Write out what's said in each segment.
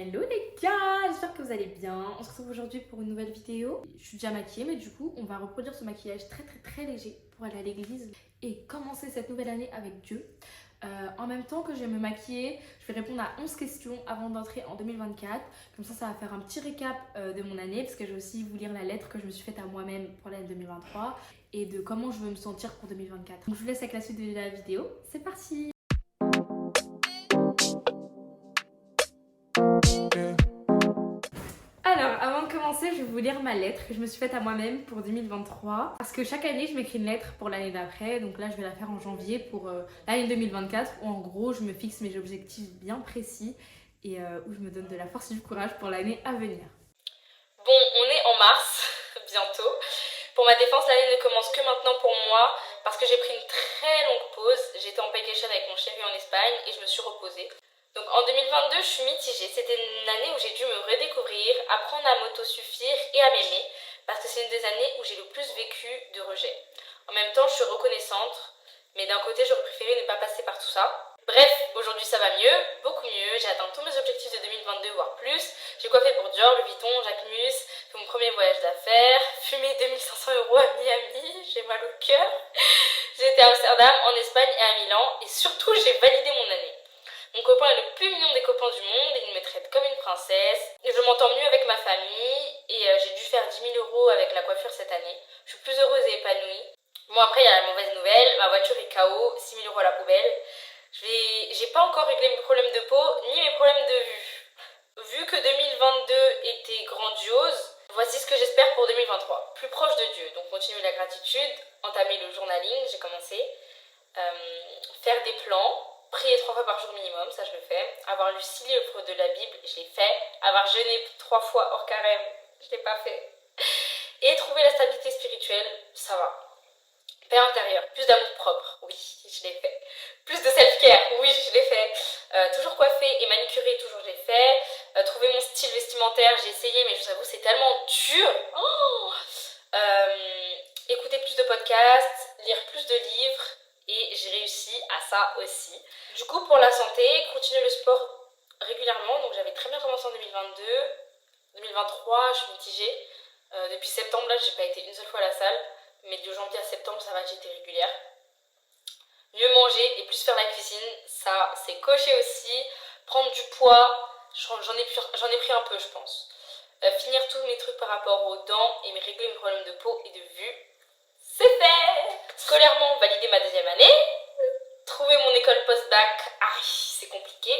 Hello les gars, j'espère que vous allez bien. On se retrouve aujourd'hui pour une nouvelle vidéo. Je suis déjà maquillée mais du coup on va reproduire ce maquillage très léger pour aller à l'église et commencer cette nouvelle année avec Dieu. En même temps que je vais me maquiller, je vais répondre à 11 questions avant d'entrer en 2024. Comme ça va faire un petit récap de mon année parce que je vais aussi vous lire la lettre que je me suis faite à moi-même pour l'année 2023 et de comment je veux me sentir pour 2024. Donc je vous laisse avec la suite de la vidéo. C'est parti! Alors, avant de commencer, je vais vous lire ma lettre que je me suis faite à moi-même pour 2023. Parce que chaque année, je m'écris une lettre pour l'année d'après. Donc là, je vais la faire en janvier pour l'année 2024. Où en gros, je me fixe mes objectifs bien précis et où je me donne de la force et du courage pour l'année à venir. Bon, on est en mars, bientôt. Pour ma défense, l'année ne commence que maintenant pour moi parce que j'ai pris une très longue pause. J'étais en vacation avec mon chéri en Espagne et je me suis reposée. Donc en 2022, je suis mitigée. C'était une année où j'ai dû me redécouvrir, apprendre à m'autosuffire et à m'aimer, parce que c'est une des années où j'ai le plus vécu de rejet. En même temps, je suis reconnaissante, mais d'un côté, j'aurais préféré ne pas passer par tout ça. Bref, aujourd'hui ça va mieux, beaucoup mieux. J'ai atteint tous mes objectifs de 2022, voire plus. J'ai coiffé pour Dior, Louis Vuitton, Jacquemus, fait mon premier voyage d'affaires, fumé 2500 € à Miami, j'ai mal au cœur. J'ai été à Amsterdam, en Espagne et à Milan, et surtout j'ai validé mon année. Mon copain est le plus mignon des copains du monde et il me traite comme une princesse. Je m'entends mieux avec ma famille et j'ai dû faire 10 000 € avec la coiffure cette année. Je suis plus heureuse et épanouie. Bon, après, il y a la mauvaise nouvelle, ma voiture est KO, 6 000 € à la poubelle. J'ai pas encore réglé mes problèmes de peau ni mes problèmes de vue. Vu que 2022 était grandiose, voici ce que j'espère pour 2023. Plus proche de Dieu, donc continuer la gratitude, entamer le journaling, j'ai commencé, faire des plans. Prier 3 fois par jour minimum, ça je le fais. Avoir lu 6 livres de la Bible, je l'ai fait. Avoir jeûné 3 fois hors carême, je l'ai pas fait. Et trouver la stabilité spirituelle, ça va. Paix intérieure, plus d'amour propre, oui, je l'ai fait. Plus de self-care, oui, je l'ai fait. Toujours coiffée et manicurée, toujours je l'ai fait. Trouver mon style vestimentaire, j'ai essayé, mais je vous avoue, c'est tellement dur. Écouter plus de podcasts, lire plus de livres. Et j'ai réussi à ça aussi. Du coup, pour la santé, continuer le sport régulièrement. Donc j'avais très bien commencé en 2022. 2023, je suis mitigée. Depuis septembre, là, j'ai pas été une seule fois à la salle. Mais de janvier à septembre, ça va, j'ai été régulière. Mieux manger et plus faire la cuisine, ça c'est coché aussi. Prendre du poids, j'en ai pris un peu, je pense. Finir tous mes trucs par rapport aux dents et me régler mes problèmes de peau et de vue. C'est fait! Scolairement, valider ma deuxième année. Trouver mon école post-bac, c'est compliqué.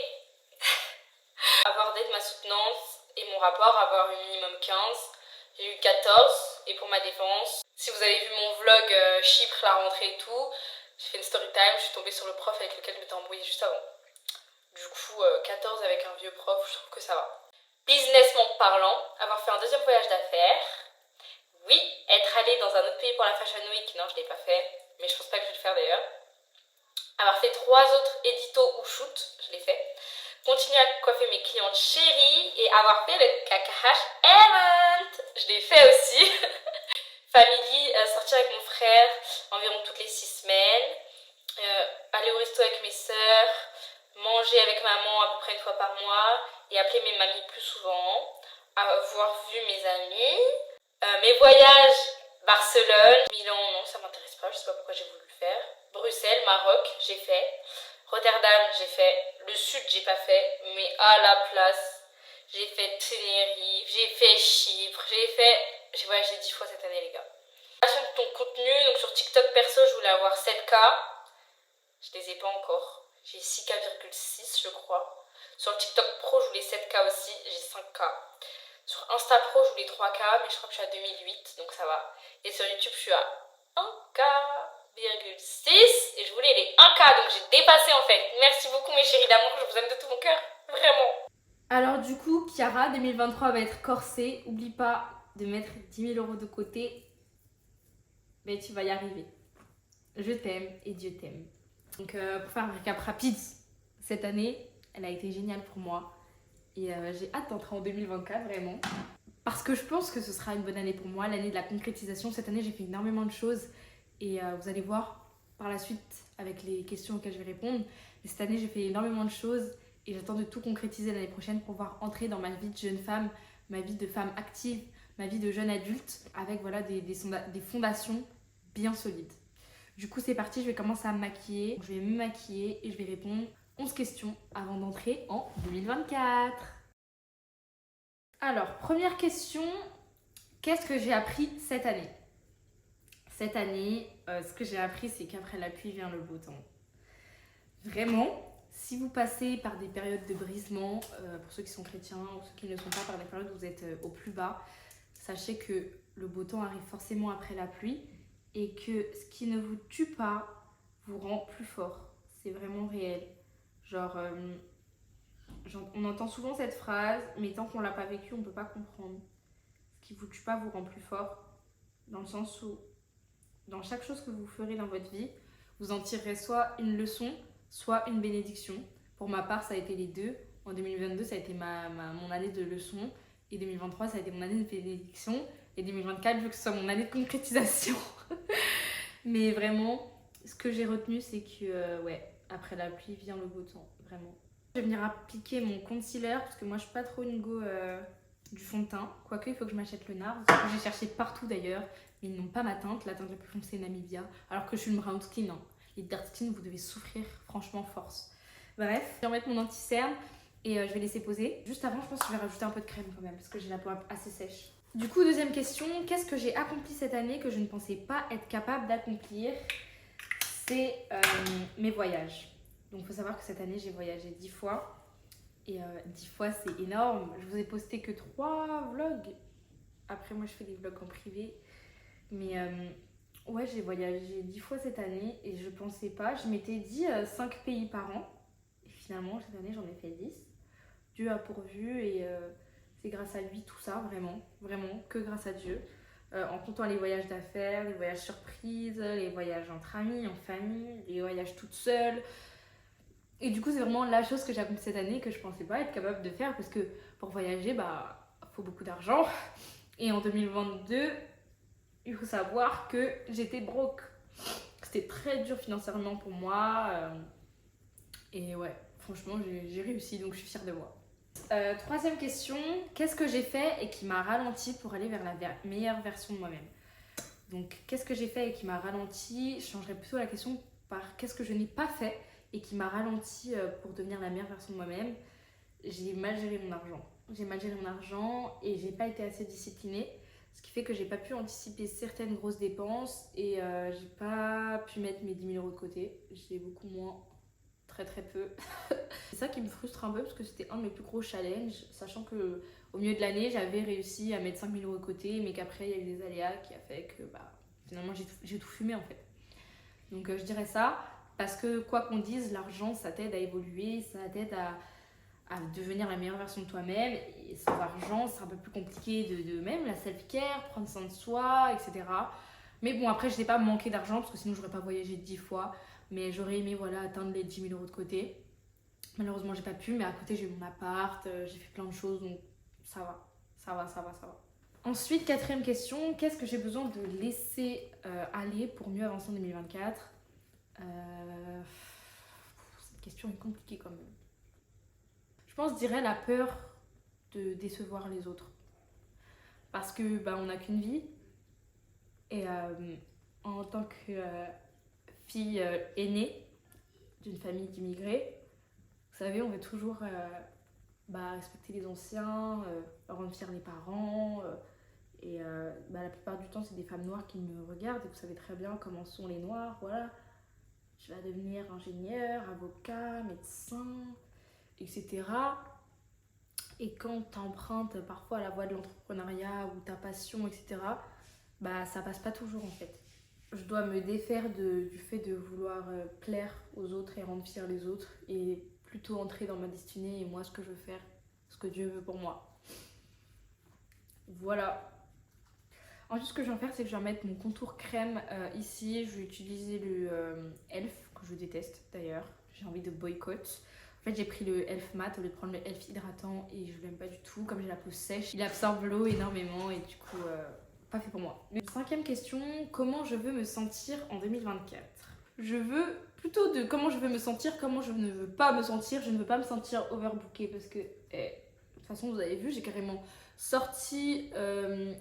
Avoir d'être ma soutenance et mon rapport, avoir eu minimum 15. J'ai eu 14 et pour ma défense. Si vous avez vu mon vlog Chypre, la rentrée et tout, j'ai fait une story time, je suis tombée sur le prof avec lequel je m'étais embrouillée juste avant. Du coup, 14 avec un vieux prof, je trouve que ça va. Businessment parlant, avoir fait un deuxième voyage d'affaires. Oui, être allée dans un autre pays pour la Fashion Week, non, je ne l'ai pas fait, mais je pense pas que je vais le faire d'ailleurs. Avoir fait 3 autres éditos ou shoots, je l'ai fait. Continuer à coiffer mes clientes chéries et avoir fait le KKH Event, je l'ai fait aussi. Family, sortir avec mon frère environ toutes les 6 semaines. Aller au resto avec mes sœurs, manger avec maman à peu près une fois par mois et appeler mes mamies plus souvent. Avoir vu mes amis. Mes voyages, Barcelone, Milan, non, ça m'intéresse pas, je sais pas pourquoi j'ai voulu le faire. Bruxelles, Maroc, j'ai fait. Rotterdam, j'ai fait. Le sud, j'ai pas fait, mais à la place, j'ai fait Tenerife, j'ai fait Chypre, j'ai voyagé 10 fois cette année, les gars. Création de ton contenu, donc sur TikTok perso, je voulais avoir 7K. Je les ai pas encore. J'ai 6K,6 je crois. Sur le TikTok pro, je voulais 7K aussi, j'ai 5K. Sur Insta Pro, je voulais 3K, mais je crois que je suis à 2008, donc ça va. Et sur YouTube, je suis à 1K,6 et je voulais les 1K, donc j'ai dépassé en fait. Merci beaucoup mes chéris d'amour, je vous aime de tout mon cœur, vraiment. Alors du coup, Chiara, 2023 va être corsée. Oublie pas de mettre 10 000 € de côté, mais tu vas y arriver. Je t'aime et Dieu t'aime. Donc pour faire un récap rapide, cette année, elle a été géniale pour moi. Et j'ai hâte d'entrer en 2024, vraiment. Parce que je pense que ce sera une bonne année pour moi, l'année de la concrétisation. Cette année, j'ai fait énormément de choses. Et vous allez voir par la suite avec les questions auxquelles je vais répondre. Mais cette année, j'ai fait énormément de choses. Et j'attends de tout concrétiser l'année prochaine pour pouvoir entrer dans ma vie de jeune femme, ma vie de femme active, ma vie de jeune adulte, avec voilà, des fondations bien solides. Du coup, c'est parti, je vais commencer à me maquiller. Je vais me maquiller et je vais répondre 11 questions avant d'entrer en 2024. Alors, première question, qu'est-ce que j'ai appris cette année? Cette année, ce que j'ai appris, c'est qu'après la pluie vient le beau temps. Vraiment, si vous passez par des périodes de brisement, pour ceux qui sont chrétiens ou ceux qui ne le sont pas, par des périodes où vous êtes au plus bas, sachez que le beau temps arrive forcément après la pluie et que ce qui ne vous tue pas vous rend plus fort. C'est vraiment réel. Genre, on entend souvent cette phrase, mais tant qu'on l'a pas vécu, on peut pas comprendre. Ce qui vous tue pas vous rend plus fort, dans le sens où dans chaque chose que vous ferez dans votre vie, vous en tirerez soit une leçon, soit une bénédiction. Pour ma part, ça a été les deux. En 2022, ça a été mon année de leçon. Et 2023, ça a été mon année de bénédiction. Et 2024, je veux que ce soit mon année de concrétisation. Mais vraiment, ce que j'ai retenu, c'est que, ouais, après la pluie vient le beau temps. Vraiment. Je vais venir appliquer mon concealer, parce que moi, je suis pas trop une go du fond de teint. Quoique, il faut que je m'achète le NARS. Que j'ai cherché partout d'ailleurs. Mais ils n'ont pas ma teinte. La teinte la plus foncée est Namibia. Alors que je suis une brown skin. Hein. Les dark skin, vous devez souffrir, franchement, force. Bref, je vais en mettre mon anti-cerne et je vais laisser poser. Juste avant, je pense que je vais rajouter un peu de crème quand même parce que j'ai la peau assez sèche. Du coup, deuxième question, qu'est-ce que j'ai accompli cette année que je ne pensais pas être capable d'accomplir? C'est mes voyages. Donc, il faut savoir que cette année, j'ai voyagé 10 fois. Et 10 fois, c'est énorme. Je vous ai posté que 3 vlogs. Après, moi, je fais des vlogs en privé. Mais ouais, j'ai voyagé 10 fois cette année et je pensais pas. Je m'étais dit 5 pays par an. Et finalement, cette année, j'en ai fait 10. Dieu a pourvu et c'est grâce à lui tout ça, vraiment. Vraiment, que grâce à Dieu. En comptant les voyages d'affaires, les voyages surprises, les voyages entre amis, en famille, les voyages toute seule. Et du coup, c'est vraiment la chose que j'ai accomplie cette année que je pensais pas être capable de faire parce que pour voyager, bah, faut beaucoup d'argent. Et en 2022, il faut savoir que j'étais broke. C'était très dur financièrement pour moi. Et ouais, franchement, j'ai réussi, donc je suis fière de moi. Troisième question, qu'est-ce que j'ai fait et qui m'a ralenti pour aller vers la meilleure version de moi-même? Donc, qu'est-ce que j'ai fait et qui m'a ralenti? Je changerais plutôt la question par qu'est-ce que je n'ai pas fait et qui m'a ralenti pour devenir la meilleure version de moi-même? J'ai mal géré mon argent. J'ai mal géré mon argent et j'ai pas été assez disciplinée. Ce qui fait que j'ai pas pu anticiper certaines grosses dépenses et j'ai pas pu mettre mes 10 000 euros de côté. J'ai beaucoup moins, très très peu. C'est ça qui me frustre un peu parce que c'était un de mes plus gros challenges, sachant que au milieu de l'année, j'avais réussi à mettre 5 000 euros de côté, mais qu'après, il y a eu des aléas qui a fait que bah, finalement, j'ai tout fumé en fait. Donc je dirais ça parce que quoi qu'on dise, l'argent, ça t'aide à évoluer, ça t'aide à devenir la meilleure version de toi-même. Et sans argent, c'est un peu plus compliqué de même la self-care, prendre soin de soi, etc. Mais bon, après, je n'ai pas manqué d'argent parce que sinon, j'aurais pas voyagé 10 fois. Mais j'aurais aimé voilà, atteindre les 10 000 euros de côté. Malheureusement, j'ai pas pu, mais à côté, j'ai eu mon appart, j'ai fait plein de choses, donc ça va, ça va, ça va, ça va. Ensuite, quatrième question, qu'est-ce que j'ai besoin de laisser aller pour mieux avancer en 2024? Cette question est compliquée quand même. Je pense, je dirais la peur de décevoir les autres. Parce que bah, on n'a qu'une vie. Et en tant que fille aînée d'une famille d'immigrés, vous savez, on veut toujours respecter les anciens, rendre fiers les parents. Et la plupart du temps, c'est des femmes noires qui me regardent. Et vous savez très bien comment sont les noirs. Voilà. Je vais devenir ingénieur, avocat, médecin, etc. Et quand tu empruntes parfois la voie de l'entrepreneuriat ou ta passion, etc., bah ça passe pas toujours en fait. Je dois me défaire du fait de vouloir plaire aux autres et rendre fiers les autres et plutôt entrer dans ma destinée et moi ce que je veux faire, ce que Dieu veut pour moi. Voilà. Ensuite, ce que je vais faire, c'est que je vais mettre mon contour crème ici. Je vais utiliser le Elf, que je déteste d'ailleurs. J'ai envie de boycott. En fait, j'ai pris le Elf mat au lieu de prendre le Elf hydratant et je l'aime pas du tout. Comme j'ai la peau sèche, il absorbe l'eau énormément et du coup, pas fait pour moi. Cinquième question, comment je veux me sentir en 2024? Je veux plutôt de comment je veux me sentir, comment je ne veux pas me sentir. Je ne veux pas me sentir overbookée parce que, de toute façon, vous avez vu, j'ai carrément sorti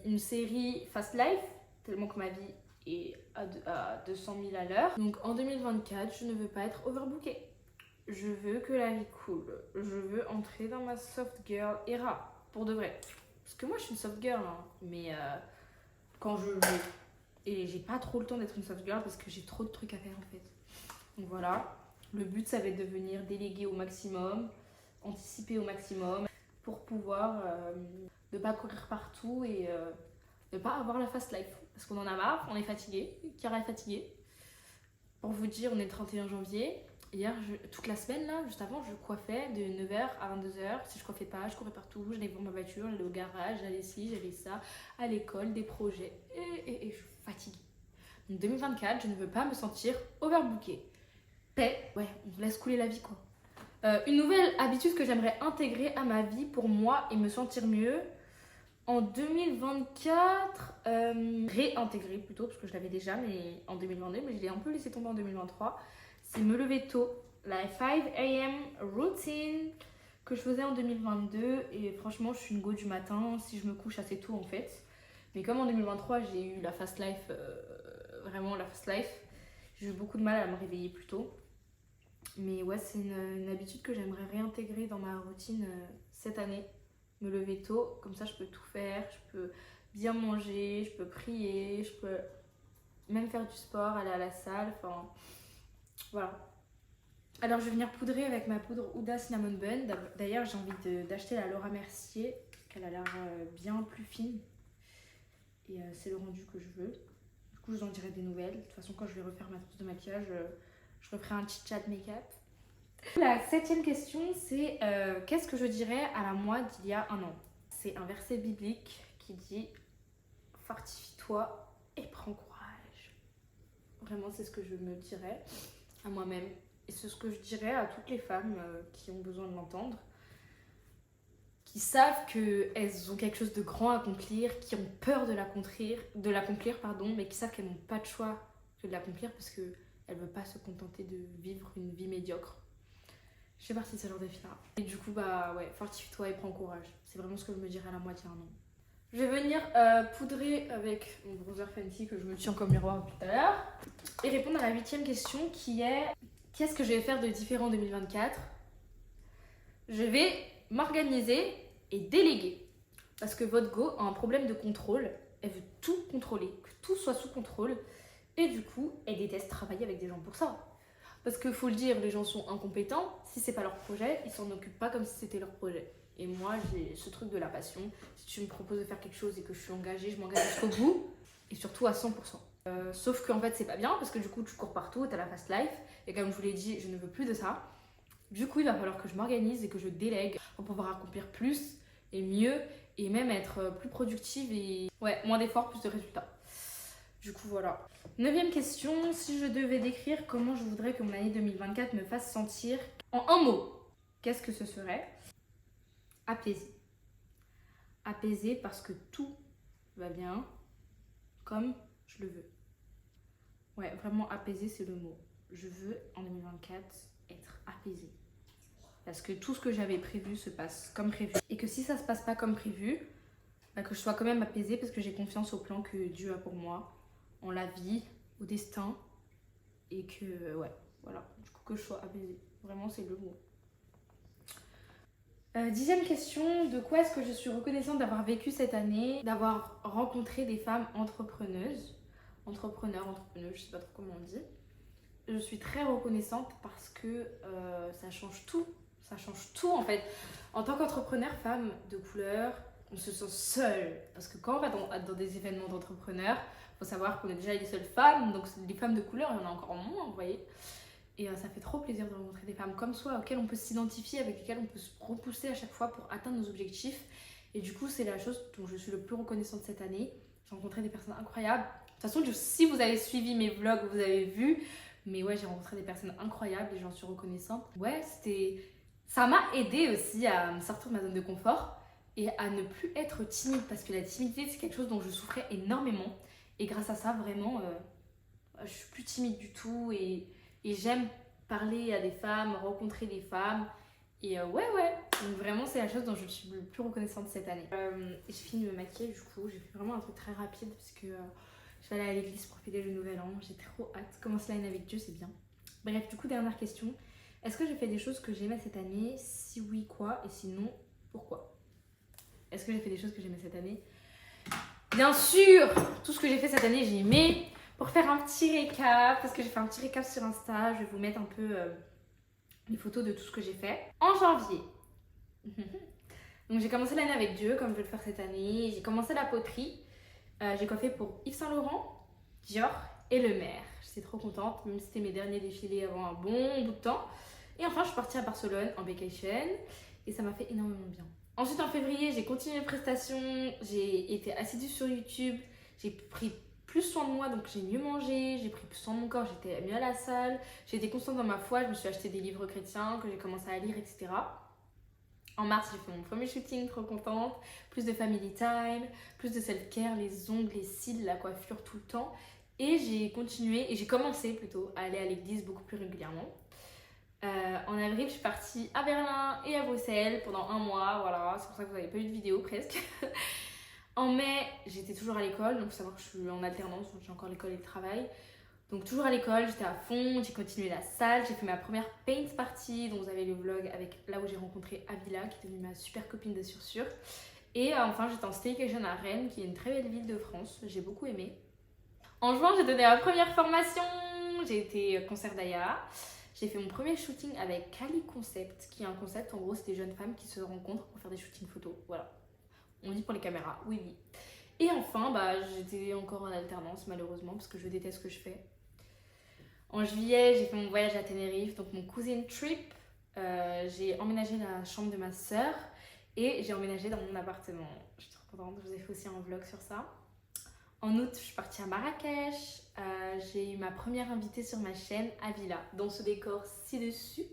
une série Fast Life, tellement que ma vie est à 200 000 à l'heure. Donc en 2024, je ne veux pas être overbookée. Je veux que la vie coule. Je veux entrer dans ma soft girl era, pour de vrai. Parce que moi, je suis une soft girl, hein, mais quand je veux. Et j'ai pas trop le temps d'être une soft girl parce que j'ai trop de trucs à faire en fait. Donc voilà, le but ça va être de venir déléguer au maximum, anticiper au maximum pour pouvoir ne pas courir partout et ne pas avoir la fast life. Parce qu'on en a marre, on est fatigué, Chiara est fatiguée. Pour vous dire, on est le 31 janvier. Hier, toute la semaine, là, juste avant, je coiffais de 9h à 22h. Si je coiffais pas, je courais partout, j'allais voir ma voiture, j'allais au garage, j'allais ci, j'allais ça, à l'école, des projets. Et je suis fatiguée. Donc 2024, je ne veux pas me sentir overbookée. Ouais, on laisse couler la vie, quoi. Une nouvelle habitude que j'aimerais intégrer à ma vie pour moi et me sentir mieux. En 2024, réintégrer plutôt, parce que je l'avais déjà mais en 2022, mais je l'ai un peu laissé tomber en 2023. C'est me lever tôt, la 5 AM routine que je faisais en 2022. Et franchement, je suis une go du matin si je me couche assez tôt en fait. Mais comme en 2023, j'ai eu la fast life, vraiment la fast life, j'ai eu beaucoup de mal à me réveiller plus tôt. Mais ouais, c'est une habitude que j'aimerais réintégrer dans ma routine cette année. Me lever tôt, comme ça je peux tout faire, je peux bien manger, je peux prier, je peux même faire du sport, aller à la salle, enfin voilà. Alors je vais venir poudrer avec ma poudre Huda Cinnamon Bun. D'ailleurs j'ai envie d'acheter la Laura Mercier, qu'elle a l'air bien plus fine. Et c'est le rendu que je veux. Du coup je vous en dirai des nouvelles. De toute façon quand je vais refaire ma trousse de maquillage, je referai un chit chat make-up. La 7e question, c'est qu'est-ce que je dirais à la moi d'il y a un an? C'est un verset biblique qui dit fortifie-toi et prends courage. Vraiment, c'est ce que je me dirais à moi-même. Et c'est ce que je dirais à toutes les femmes qui ont besoin de l'entendre, qui savent qu'elles ont quelque chose de grand à accomplir, qui ont peur de l'accomplir, mais qui savent qu'elles n'ont pas de choix que de l'accomplir parce qu'elles ne veulent pas se contenter de vivre une vie médiocre. Je fais partie de ce genre de filles-là. Et du coup, bah ouais, fortifie-toi et prends courage. C'est vraiment ce que je me dirais à la moitié un an. Je vais venir poudrer avec mon bronzer Fenty que je me tiens comme miroir tout à l'heure. Et répondre à la 8e question qui est qu'est-ce que je vais faire de différent en 2024? Je vais m'organiser et déléguer. Parce que votre go a un problème de contrôle. Elle veut tout contrôler, que tout soit sous contrôle. Et du coup, elle déteste travailler avec des gens pour ça. Parce qu'il faut le dire, les gens sont incompétents. Si c'est pas leur projet, ils s'en occupent pas comme si c'était leur projet. Et moi, j'ai ce truc de la passion. Si tu me proposes de faire quelque chose et que je suis engagée, je m'engage jusqu'au bout. Et surtout à 100%. Sauf qu'en fait, c'est pas bien parce que du coup, tu cours partout, t'as la fast life. Et comme je vous l'ai dit, je ne veux plus de ça. Du coup, il va falloir que je m'organise et que je délègue pour pouvoir accomplir plus et mieux. Et même être plus productive et moins d'efforts, plus de résultats. Du coup, voilà. 9e question, si je devais décrire comment je voudrais que mon année 2024 me fasse sentir en un mot, qu'est-ce que ce serait? Apaisé. Apaisé parce que tout va bien comme je le veux. Ouais, vraiment apaisé, c'est le mot. Je veux en 2024 être apaisée. Parce que tout ce que j'avais prévu se passe comme prévu. Et que si ça se passe pas comme prévu, bah que je sois quand même apaisée parce que j'ai confiance au plan que Dieu a pour moi, en la vie, au destin. Et que, voilà. Du coup, que je sois apaisée. Vraiment, c'est le mot. 10e question, de quoi est-ce que je suis reconnaissante d'avoir vécu cette année, d'avoir rencontré des femmes entrepreneuses, entrepreneurs, je sais pas trop comment on dit. Je suis très reconnaissante parce que ça change tout en fait. En tant qu'entrepreneur, femme de couleur, on se sent seule. Parce que quand on va dans des événements d'entrepreneurs, il faut savoir qu'on est déjà les seules femmes, donc les femmes de couleur, il y en a encore moins, vous voyez. Et ça fait trop plaisir de rencontrer des femmes comme soi, auxquelles on peut s'identifier, avec lesquelles on peut se repousser à chaque fois pour atteindre nos objectifs. Et du coup, c'est la chose dont je suis le plus reconnaissante cette année. J'ai rencontré des personnes incroyables. De toute façon, si vous avez suivi mes vlogs, vous avez vu. Mais ouais, j'ai rencontré des personnes incroyables et j'en suis reconnaissante. Ouais, ça m'a aidé aussi à me sortir de ma zone de confort et à ne plus être timide. Parce que la timidité, c'est quelque chose dont je souffrais énormément. Et grâce à ça, vraiment, je suis plus timide du tout et et j'aime parler à des femmes, rencontrer des femmes. Et ouais, donc vraiment c'est la chose dont je suis le plus reconnaissante cette année. J'ai fini de me maquiller du coup, j'ai fait vraiment un truc très rapide parce que je vais aller à l'église pour fêter le nouvel an, j'ai trop hâte. Commencer l'année avec Dieu, c'est bien. Bref, du coup, dernière question. Est-ce que j'ai fait des choses que j'aimais cette année? Si oui, quoi? Et sinon, pourquoi? Est-ce que j'ai fait des choses que j'aimais cette année? Bien sûr! Tout ce que j'ai fait cette année, j'ai aimé. Pour faire un petit récap, parce que j'ai fait un petit récap sur Insta, je vais vous mettre un peu les photos de tout ce que j'ai fait. En janvier, donc j'ai commencé l'année avec Dieu, comme je vais le faire cette année. J'ai commencé la poterie. J'ai coiffé pour Yves Saint Laurent, Dior et Le Maire. J'étais trop contente, même si c'était mes derniers défilés avant un bon bout de temps. Et enfin, je suis partie à Barcelone en vacation et ça m'a fait énormément bien. Ensuite, en février, j'ai continué mes prestations. J'ai été assidue sur YouTube. J'ai pris plus soin de moi, donc j'ai mieux mangé, j'ai pris plus soin de mon corps, j'étais mieux à la salle, j'ai été constante dans ma foi, je me suis acheté des livres chrétiens que j'ai commencé à lire, etc. En mars, j'ai fait mon premier shooting, trop contente, plus de family time, plus de self-care, les ongles, les cils, la coiffure tout le temps. Et j'ai continué, et j'ai commencé plutôt à aller à l'église beaucoup plus régulièrement. En avril, je suis partie à Berlin et à Bruxelles pendant un mois, voilà, c'est pour ça que vous n'avez pas eu de vidéo presque. En mai, j'étais toujours à l'école, donc il faut savoir que je suis en alternance, donc j'ai encore l'école et le travail. Donc toujours à l'école, j'étais à fond, j'ai continué la salle, j'ai fait ma première paint party, dont vous avez le vlog avec là où j'ai rencontré Avila, qui est devenue ma super copine de Sur. Et enfin, j'étais en staycation à Rennes, qui est une très belle ville de France, j'ai beaucoup aimé. En juin, j'ai donné ma première formation, j'ai été concert d'Aya. J'ai fait mon premier shooting avec Kali Concept, qui est un concept, en gros, c'est des jeunes femmes qui se rencontrent pour faire des shootings photos, voilà. On dit pour les caméras, oui. Et enfin, j'étais encore en alternance malheureusement parce que je déteste ce que je fais. En juillet, j'ai fait mon voyage à Tenerife, donc mon cousin trip. J'ai emménagé la chambre de ma sœur et j'ai emménagé dans mon appartement. Je suis trop contente, je vous ai fait aussi un vlog sur ça. En août, je suis partie à Marrakech. J'ai eu ma première invitée sur ma chaîne, Avila, dans ce décor ci-dessus,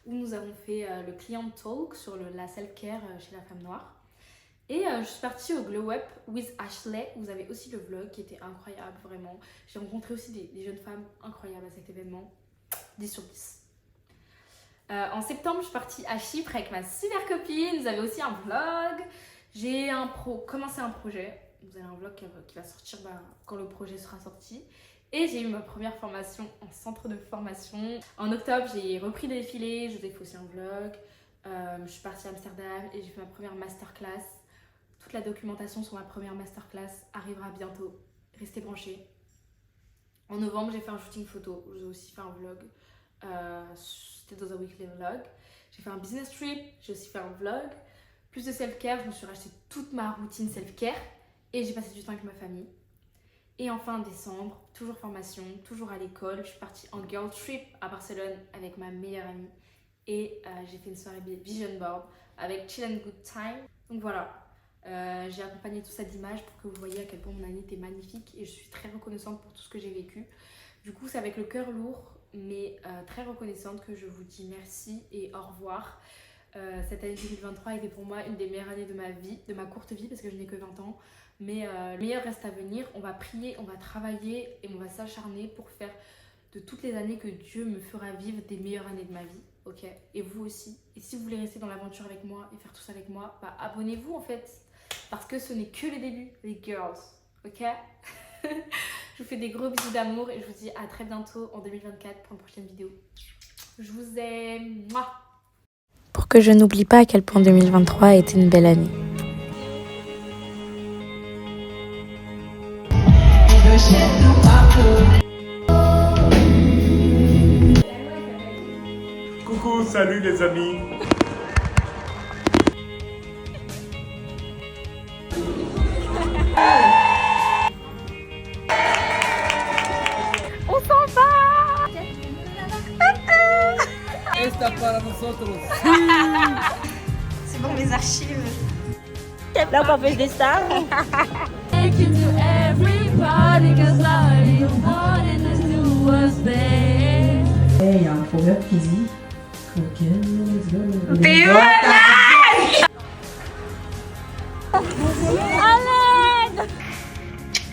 où nous avons fait le client talk sur la self-care chez la femme noire. Et je suis partie au Glow Up with Ashley. Vous avez aussi le vlog qui était incroyable, vraiment. J'ai rencontré aussi des jeunes femmes incroyables à cet événement. 10 sur 10. En septembre, je suis partie à Chypre avec ma super copine. Vous avez aussi un vlog. J'ai commencé un projet. Vous avez un vlog qui va sortir quand le projet sera sorti. Et j'ai eu ma première formation en centre de formation. En octobre, j'ai repris des défilés. Je vous ai fait aussi un vlog. Je suis partie à Amsterdam et j'ai fait ma première masterclass. Toute la documentation sur ma première masterclass arrivera bientôt. Restez branchés. En novembre, j'ai fait un shooting photo. J'ai aussi fait un vlog. C'était dans un weekly vlog. J'ai fait un business trip. J'ai aussi fait un vlog. Plus de self-care. Je me suis racheté toute ma routine self-care. Et j'ai passé du temps avec ma famille. Et enfin, en décembre, toujours formation, toujours à l'école. Je suis partie en girl trip à Barcelone avec ma meilleure amie. Et j'ai fait une soirée vision board avec Chill and Good Time. Donc voilà. J'ai accompagné tout ça d'images pour que vous voyez à quel point mon année était magnifique et je suis très reconnaissante pour tout ce que j'ai vécu. Du coup, c'est avec le cœur lourd mais très reconnaissante que je vous dis merci et au revoir. Cette année 2023 était pour moi une des meilleures années de ma vie, de ma courte vie parce que je n'ai que 20 ans. Mais le meilleur reste à venir. On va prier, on va travailler et on va s'acharner pour faire de toutes les années que Dieu me fera vivre des meilleures années de ma vie. Ok, et vous aussi. Et si vous voulez rester dans l'aventure avec moi et faire tout ça avec moi, abonnez-vous en fait. Parce que ce n'est que le début, les girls. Ok. Je vous fais des gros bisous d'amour et je vous dis à très bientôt en 2024 pour une prochaine vidéo. Je vous aime. Mouah. Pour que je n'oublie pas à quel point 2023 a été une belle année. Coucou, salut les amis. On s'en va. Esta para nosotros. C'est bon, mes archives. Dá pra ver desse tamanho? Il y a un proverbe qui dit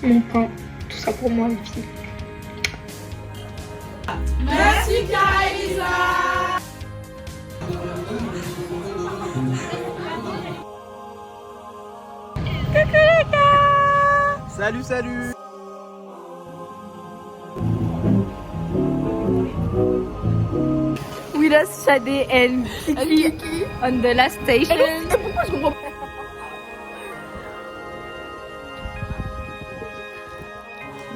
Mon pain, tout ça pour moi les filles. Merci. Salut, salut. We lost Shade and Kiki on the last station.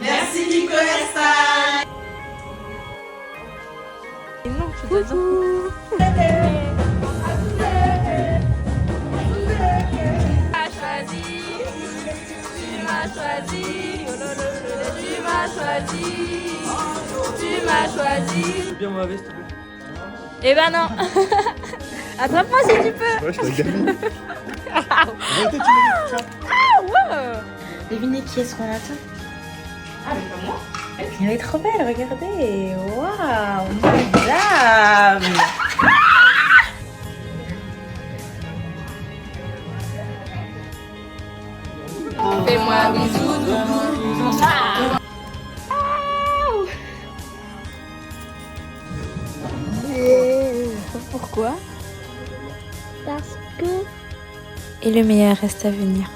Merci Nicolas. Non, tu dois Tu m'as choisi. Bien ma veste, s'il te plaît. Eh ben non. Attrape-moi si tu peux. Ouais, je t'ai gagné. Devinez qui est-ce qu'on attend. Ah, mais pas moi. Elle est trop belle, regardez. Waouh, madame. Fais-moi un bisou. Pourquoi? Parce que... Et le meilleur reste à venir.